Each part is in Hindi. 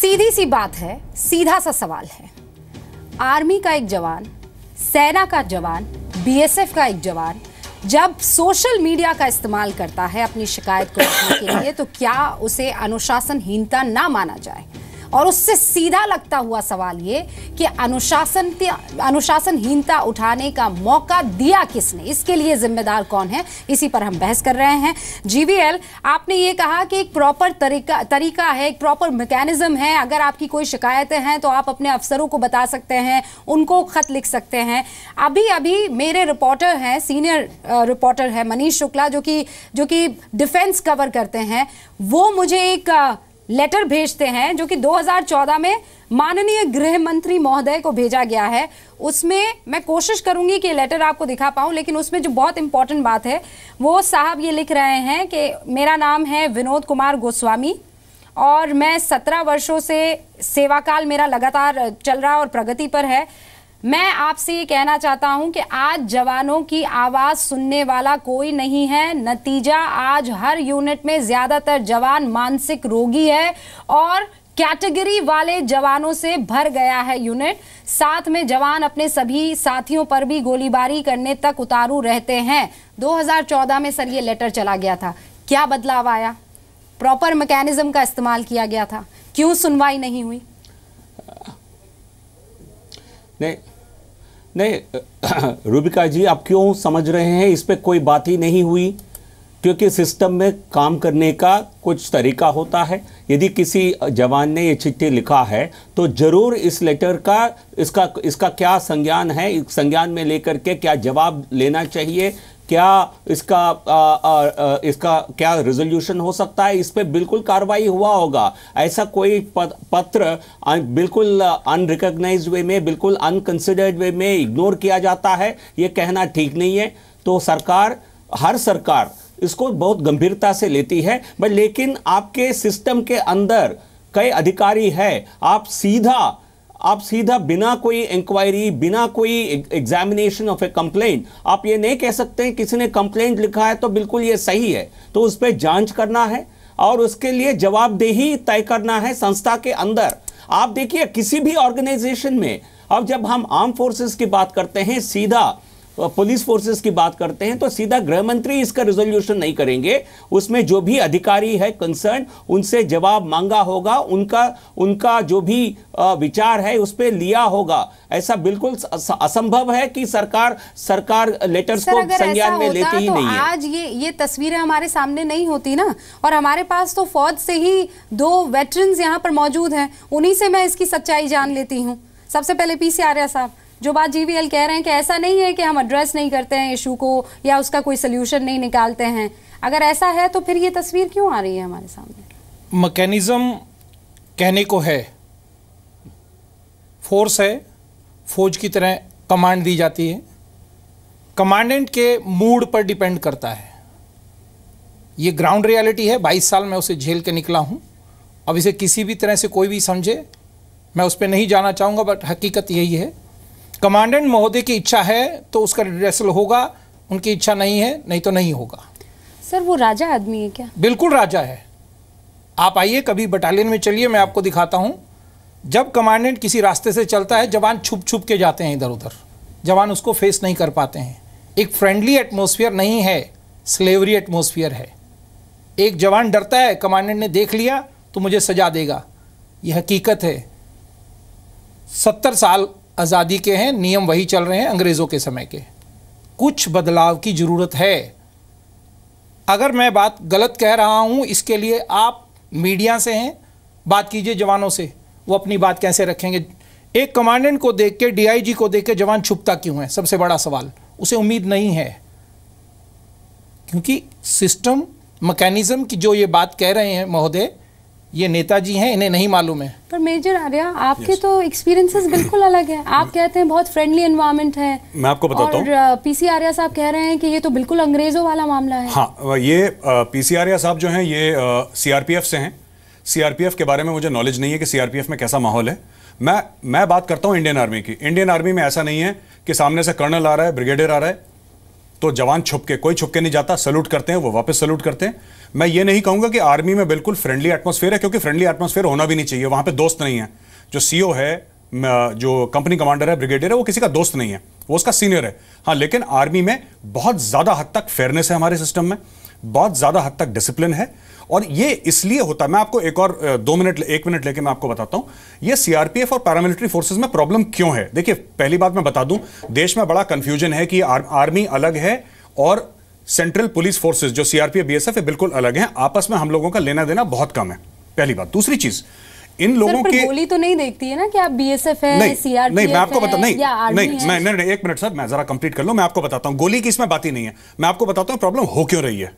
सीधी सी बात है, सीधा सा सवाल है। आर्मी का एक जवान, सेना का जवान, बीएसएफ का एक जवान जब सोशल मीडिया का इस्तेमाल करता है अपनी शिकायत को रखने के लिए, तो क्या उसे अनुशासनहीनता ना माना जाए? और उससे सीधा लगता हुआ सवाल ये कि अनुशासनहीनता उठाने का मौका दिया किसने, इसके लिए जिम्मेदार कौन है, इसी पर हम बहस कर रहे हैं। जीवीएल, आपने ये कहा कि एक प्रॉपर तरीका है, एक प्रॉपर मैकेनिज्म है। अगर आपकी कोई शिकायतें हैं तो आप अपने अफसरों को बता सकते हैं, उनको खत लिख सकते हैं। अभी अभी मेरे रिपोर्टर हैं, सीनियर रिपोर्टर है मनीष शुक्ला, जो कि डिफेंस कवर करते हैं, वो मुझे एक लेटर भेजते हैं जो कि 2014 में माननीय गृह मंत्री महोदय को भेजा गया है। उसमें मैं कोशिश करूंगी कि लेटर आपको दिखा पाऊं, लेकिन उसमें जो बहुत इंपॉर्टेंट बात है, वो साहब ये लिख रहे हैं कि मेरा नाम है विनोद कुमार गोस्वामी और मैं 17 वर्षों से सेवाकाल मेरा लगातार चल रहा और प्रगति पर है। मैं आपसे ये कहना चाहता हूं कि आज जवानों की आवाज सुनने वाला कोई नहीं है। नतीजा, आज हर यूनिट में ज्यादातर जवान मानसिक रोगी है और कैटेगरी वाले जवानों से भर गया है यूनिट। साथ में जवान अपने सभी साथियों पर भी गोलीबारी करने तक उतारू रहते हैं। 2014 में सर ये लेटर चला गया था, क्या बदलाव आया? प्रॉपर मैकेनिज्म का इस्तेमाल किया गया था, क्यों सुनवाई नहीं हुई? नहीं रूबिका जी, आप क्यों समझ रहे हैं इस पे कोई बात ही नहीं हुई? क्योंकि सिस्टम में काम करने का कुछ तरीका होता है। यदि किसी जवान ने ये चिट्ठी लिखा है तो जरूर इस लेटर का इसका क्या संज्ञान है, इस संज्ञान में लेकर के क्या जवाब लेना चाहिए, क्या इसका क्या रिजोल्यूशन हो सकता है, इस पे बिल्कुल कार्रवाई हुआ होगा। ऐसा कोई पत्र बिल्कुल अनरिकॉग्नाइज्ड वे में, बिल्कुल अनकंसिडर्ड वे में इग्नोर किया जाता है, ये कहना ठीक नहीं है। तो हर सरकार इसको बहुत गंभीरता से लेती है, बट लेकिन आपके सिस्टम के अंदर कई अधिकारी है, आप सीधा बिना कोई इंक्वायरी, बिना कोई एग्जामिनेशन ऑफ ए कंप्लेंट, आप ये नहीं कह सकते किसी ने कंप्लेंट लिखा है तो बिल्कुल ये सही है। तो उस पर जांच करना है और उसके लिए जवाबदेही तय करना है संस्था के अंदर। आप देखिए किसी भी ऑर्गेनाइजेशन में, अब जब हम आर्म फोर्सेस की बात करते हैं, सीधा पुलिस फोर्सेस की बात करते हैं, तो सीधा गृह मंत्री इसका रिजोल्यूशन नहीं करेंगे। उसमें जो भी अधिकारी है कंसर्न, उनसे जवाब मांगा होगा, उनका जो भी विचार है उस पर लिया होगा। ऐसा बिल्कुल असंभव है कि सरकार लेटर्स को संज्ञान में लेती ही नहीं है। आज ये तस्वीरें हमारे सामने नहीं होती ना, और हमारे पास तो फौज से ही 2 वेटरन्स यहाँ पर मौजूद हैं, उन्हीं से मैं इसकी सच्चाई जान लेती हूँ। सबसे पहले पीसी आर्या साहब, जो बात जीवीएल कह रहे हैं कि ऐसा नहीं है कि हम एड्रेस नहीं करते हैं इशू को या उसका कोई सोल्यूशन नहीं निकालते हैं, अगर ऐसा है तो फिर ये तस्वीर क्यों आ रही है हमारे सामने? मैकेनिज्म कहने को है, फोर्स है, फौज की तरह कमांड दी जाती है, कमांडेंट के मूड पर डिपेंड करता है। ये ग्राउंड रियलिटी है, 22 साल मैं उसे झेल के निकला हूँ। अब इसे किसी भी तरह से कोई भी समझे, मैं उस पर नहीं जाना चाहूँगा, बट हकीकत यही है। कमांडेंट महोदय की इच्छा है तो उसका रिड्रेसल होगा, उनकी इच्छा नहीं है, नहीं तो नहीं होगा। सर वो राजा आदमी है क्या? बिल्कुल राजा है। आप आइए कभी बटालियन में चलिए, मैं आपको दिखाता हूं। जब कमांडेंट किसी रास्ते से चलता है, जवान छुप छुप के जाते हैं इधर उधर, जवान उसको फेस नहीं कर पाते हैं। एक फ्रेंडली एटमॉस्फेयर नहीं है, स्लेवरी एटमॉस्फेयर है। एक जवान डरता है, कमांडेंट ने देख लिया तो मुझे सजा देगा, यह हकीकत है। 70 साल आज़ादी के हैं, नियम वही चल रहे हैं अंग्रेज़ों के समय के। कुछ बदलाव की ज़रूरत है। अगर मैं बात गलत कह रहा हूं, इसके लिए आप मीडिया से हैं, बात कीजिए जवानों से, वो अपनी बात कैसे रखेंगे। एक कमांडेंट को देख के, डीआईजी को देख के जवान छुपता क्यों है? सबसे बड़ा सवाल। उसे उम्मीद नहीं है, क्योंकि सिस्टम मैकेनिज्म की जो ये बात कह रहे हैं महोदय, ये नेताजी हैं, इन्हें नहीं मालूम है। पर मेजर आर्या, आपके तो एक्सपीरियंसेस बिल्कुल अलग है। आप कहते हैं बहुत फ्रेंडली एनवायरनमेंट है, मैं आपको बताता हूँ। और पीसी आर्या साहब कह रहे हैं कि ये तो बिल्कुल अंग्रेजों वाला मामला है। हाँ, ये पीसी आर्या साहब जो हैं ये सीआरपीएफ से हैं। सीआरपीएफ के बारे में मुझे नॉलेज नहीं है कि सीआरपीएफ में कैसा माहौल है। मैं बात करता हूँ इंडियन आर्मी की। इंडियन आर्मी में ऐसा नहीं है कि सामने से कर्नल आ रहा है, ब्रिगेडियर आ रहा है, तो जवान छुप के, कोई छुप के नहीं जाता, सैल्यूट करते हैं, वो वापस सैल्यूट करते हैं। मैं ये नहीं कहूंगा कि आर्मी में बिल्कुल फ्रेंडली एटमॉस्फेयर है, क्योंकि फ्रेंडली एटमॉस्फेयर होना भी नहीं चाहिए। वहां पे दोस्त नहीं है। जो सीओ है, जो कंपनी कमांडर है, ब्रिगेडियर है, वो किसी का दोस्त नहीं है, वो उसका सीनियर है। हाँ, लेकिन आर्मी में बहुत ज्यादा हद तक फेयरनेस है, हमारे सिस्टम में बहुत ज्यादा हद तक डिसिप्लिन है। और ये इसलिए होता है, मैं आपको एक और 1 मिनट लेके मैं आपको बताता हूं ये सीआरपीएफ और पैरामिलिट्री फोर्सेस में प्रॉब्लम क्यों है। देखिए, पहली बात मैं बता दूं, देश में बड़ा कंफ्यूजन है कि आर्मी अलग है और सेंट्रल पुलिस फोर्सेस जो सीआरपीएफ बीएसएफ है बिल्कुल अलग हैं। आपस में हम लोगों का लेना देना बहुत कम है, पहली बात। दूसरी चीज, इन लोगों के गोली तो नहीं देखती है ना कि आप बीएसएफ है, सीआरपीएफ नहीं, मैं आपको बता नहीं, नहीं, 1 मिनट सर, मैं जरा कंप्लीट कर लूं। मैं आपको बताता हूं, गोली की इसमें बात ही नहीं है। मैं आपको बताता हूं प्रॉब्लम हो क्यों रही है,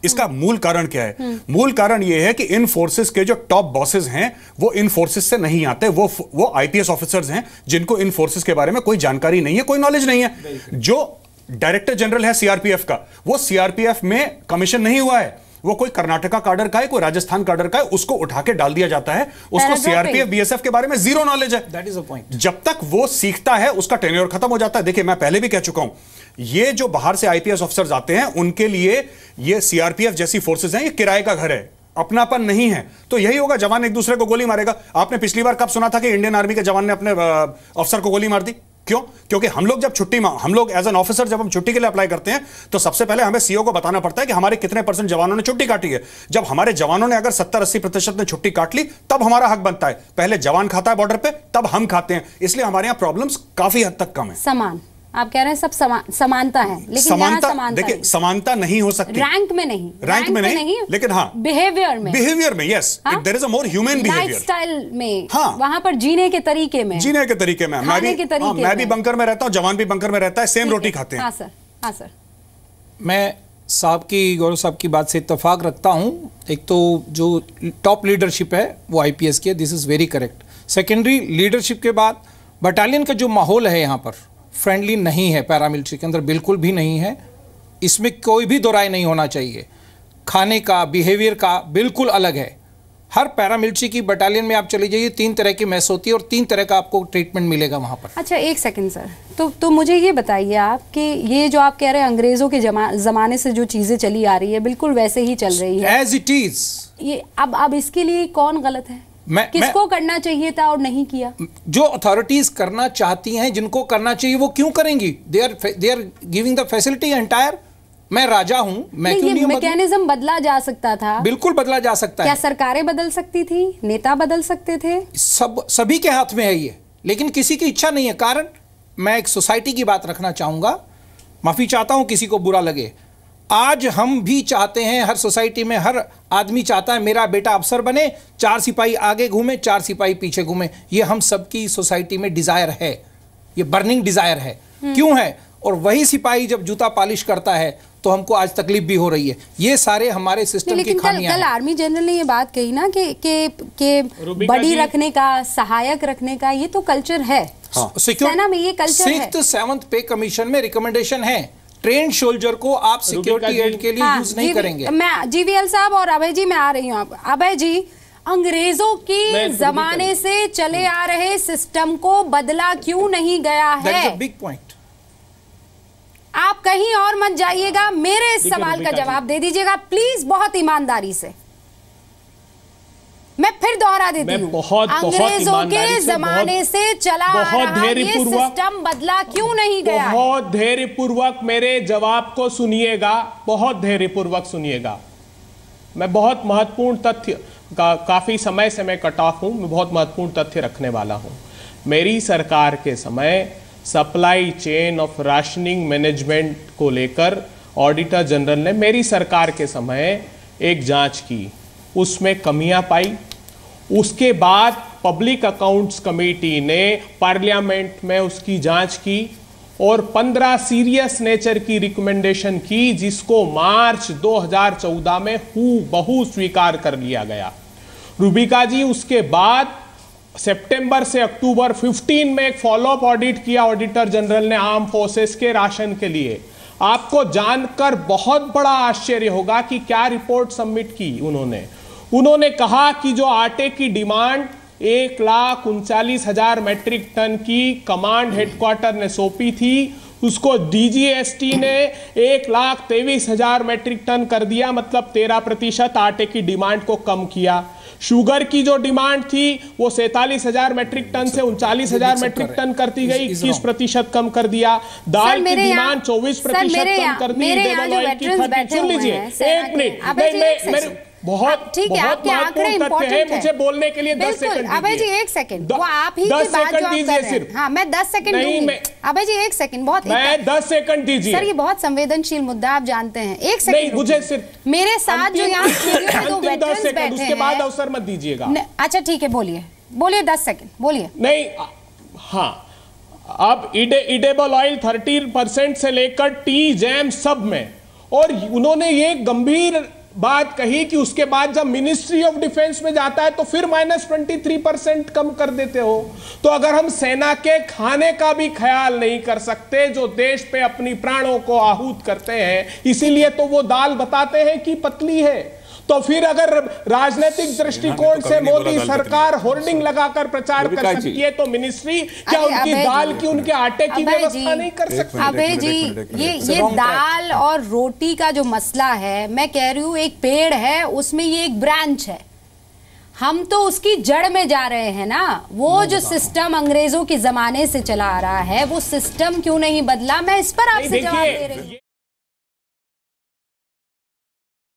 इसका मूल कारण क्या है। मूल कारण यह है कि इन फोर्सेस के जो टॉप बॉसेस हैं वो इन फोर्सेस से नहीं आते। वो आईपीएस ऑफिसर्स हैं जिनको इन फोर्सेस के बारे में कोई जानकारी नहीं है, कोई नॉलेज नहीं है। जो डायरेक्टर जनरल है सीआरपीएफ का, वो सीआरपीएफ में कमीशन नहीं हुआ है, वो कोई कर्नाटका काडर का है, कोई राजस्थान काडर का है, उसको उठा के डाल दिया जाता है। उसको सीआरपीएफ बीएसएफ के बारे में जीरो नॉलेज है। That is the point. जब तक वो सीखता है उसका टेन्योर खत्म हो जाता है। देखिए, मैं पहले भी कह चुका हूं, ये जो बाहर से आईपीएस ऑफिसर्स आते हैं उनके लिए ये सीआरपीएफ जैसी फोर्सेस हैं, ये किराए का घर है, अपनापन नहीं है। तो यही होगा, जवान एक दूसरे को गोली मारेगा। आपने पिछली बार कब सुना था कि इंडियन आर्मी के जवान ने अपने अफसर को गोली मार दी? क्यों? क्योंकि हम लोग एज एन ऑफिसर जब हम छुट्टी के लिए अप्लाई करते हैं तो सबसे पहले हमें सीओ को बताना पड़ता है कि हमारे कितने % जवानों ने छुट्टी काटी है। जब हमारे जवानों ने अगर 70-80% ने छुट्टी काट ली, तब हमारा हक बनता है। पहले जवान खाता है बॉर्डर पे, तब हम खाते हैं। इसलिए हमारे यहां प्रॉब्लम्स काफी हद तक कम है। समान, आप कह रहे हैं सब समानता है, लेकिन समानता देखिए, समानता नहीं हो सकती रैंक में नहीं, रैंक में नहीं, लेकिन हाँ बिहेवियर में, yes, there is a more human behaviour, lifestyle में, हाँ, वहां पर जीने के तरीके में, मैं भी बंकर में रहता हूं, जवान भी बंकर में रहता है, सेम रोटी खाते हैं। हाँ सर, हाँ सर। मैं गौरव साहब की बात से इत्तेफाक रखता हूं। एक तो जो टॉप लीडरशिप है वो आईपीएस की है, this is very correct. Secondary leadership के बाद बटालियन का जो माहौल है यहाँ पर फ्रेंडली नहीं है, पैरामिलिट्री के अंदर बिल्कुल भी नहीं है। इसमें कोई भी दो राय नहीं होना चाहिए। खाने का, बिहेवियर का बिल्कुल अलग है। हर पैरामिलिट्री की बटालियन में आप चली जाइए, 3 तरह की मैस होती है और 3 तरह का आपको ट्रीटमेंट मिलेगा वहां पर। अच्छा, एक सेकंड सर, तो मुझे ये बताइए आप कि ये जो आप कह रहे हैं अंग्रेजों के जमाने से जो चीजें चली आ रही है बिल्कुल वैसे ही चल रही है एज इट इज। ये अब इसके लिए कौन गलत है? किसको करना चाहिए था और नहीं किया? जो अथॉरिटीज करना चाहती हैं, जिनको करना चाहिए वो क्यों करेंगी? They are giving the facility entire. मैं राजा हूं, मैं क्यों नहीं? मैकेनिज्म बदला जा सकता था, बिल्कुल बदला जा सकता है। क्या सरकारें बदल सकती थी? नेता बदल सकते थे? सभी के हाथ में है ये, लेकिन किसी की इच्छा नहीं है। कारण मैं एक सोसाइटी की बात रखना चाहूंगा, माफी चाहता हूं किसी को बुरा लगे। आज हम भी चाहते हैं, हर सोसाइटी में हर आदमी चाहता है मेरा बेटा अफसर बने, 4 सिपाही आगे घूमे, 4 सिपाही पीछे घूमे। ये हम सबकी सोसाइटी में डिजायर है, ये बर्निंग डिजायर है। क्यों है? और वही सिपाही जब जूता पॉलिश करता है तो हमको आज तकलीफ भी हो रही है। ये सारे हमारे सिस्टम की खामियां हैं। कल आर्मी जनरल ने ये बात कही ना कि बड़ी रखने का, सहायक रखने का ये तो कल्चर है। हाँ। सेना में ये कल्चर है। 6th 7th पे कमीशन में रिकमेंडेशन है, ट्रेन सोल्जर को आप सिक्योरिटी एड के लिए यूज नहीं करेंगे। मैं जीवीएल साहब और अभय जी, मैं आ रही हूँ। अभय जी, अंग्रेजों के जमाने से चले आ रहे सिस्टम को बदला क्यों नहीं गया है? Big point. आप कहीं और मत जाइएगा, मेरे इस सवाल का जवाब दे दीजिएगा प्लीज, बहुत ईमानदारी से। मैं फिर दोहरा देती हूँ, अंग्रेजों के जमाने से चला आ रहा ये सिस्टम बदला क्यों नहीं गया? बहुत धैर्यपूर्वक मेरे जवाब को सुनिएगा, बहुत धैर्यपूर्वक सुनिएगा। मैं बहुत महत्वपूर्ण तथ्य, काफी समय से मैं कट ऑफ हूं, मैं बहुत महत्वपूर्ण तथ्य रखने वाला हूं। मेरी सरकार के समय supply chain of rationing management को लेकर ऑडिटर जनरल ने मेरी सरकार के समय एक जांच की, उसमें कमियां पाई। उसके बाद पब्लिक अकाउंट्स कमेटी ने पार्लियामेंट में उसकी जांच की और 15 सीरियस नेचर की रिकमेंडेशन की, जिसको मार्च 2014 में हूबहू स्वीकार कर लिया गया। रूबिका जी, उसके बाद सितंबर से अक्टूबर 15 में एक फॉलोअप ऑडिट किया ऑडिटर जनरल ने आर्म फोर्सेस के राशन के लिए। आपको जानकर बहुत बड़ा आश्चर्य होगा कि क्या रिपोर्ट सबमिट की उन्होंने कहा कि जो आटे की डिमांड 1,39,000 मैट्रिक टन की कमांड हेडक्वार्टर ने सौंपी थी, उसको डीजीएसटी ने 1,23,000 मैट्रिक टन कर दिया, मतलब 13% आटे की डिमांड को कम किया। शुगर की जो डिमांड थी वो 47,000 मैट्रिक टन से 39,000 मैट्रिक टन करती गई, 21% कम कर दिया। दाल की डिमांड 24% कम कर दी। सुन लीजिए, एक मिनट, बहुत ठीक है, आपके आंकड़े इंपॉर्टेंट है मुझे बोलने के लिए 10 सेकंड अभय जी 1 सेकंड, वो आप ही की बात जो आप कर रहे हैं। हाँ, मैं 10 सेकंड दूंगी। अभय जी 1 सेकंड, बहुत मैं 10 सेकंड दीजिए सर, ये बहुत संवेदनशील मुद्दा आप जानते हैं। 1 सेकंड नहीं, मुझे सिर्फ मेरे साथ जो यहाँ स्टूडियो में 2 वेटरन्स बैठे हैं, उसके बाद अवसर मत दीजिएगा। अच्छा ठीक है, बोलिए बोलिए, 10 सेकंड बोलिए। नहीं, हाँ, अब इडेबल ऑयल 30% से लेकर टी, जैम सब में, और उन्होंने ये गंभीर बात कही कि उसके बाद जब मिनिस्ट्री ऑफ डिफेंस में जाता है तो फिर -23% कम कर देते हो। तो अगर हम सेना के खाने का भी ख्याल नहीं कर सकते, जो देश पे अपनी प्राणों को आहूत करते हैं, इसीलिए तो वो दाल बताते हैं कि पतली है। तो फिर अगर राजनीतिक दृष्टिकोण से मोदी सरकार होर्डिंग लगाकर प्रचार कर सकती है, तो मिनिस्ट्री क्या उनकी दाल की, उनके आटे की व्यवस्था नहीं कर सकती? अभय जी, ये दाल और रोटी का जो मसला है, मैं कह रही हूँ एक पेड़ है, उसमें ये एक ब्रांच है, हम तो उसकी जड़ में जा रहे हैं ना। वो जो सिस्टम अंग्रेजों के जमाने से चला आ रहा है, वो सिस्टम क्यों नहीं बदला? मैं इस पर आपसे जवाब दे रही हूँ।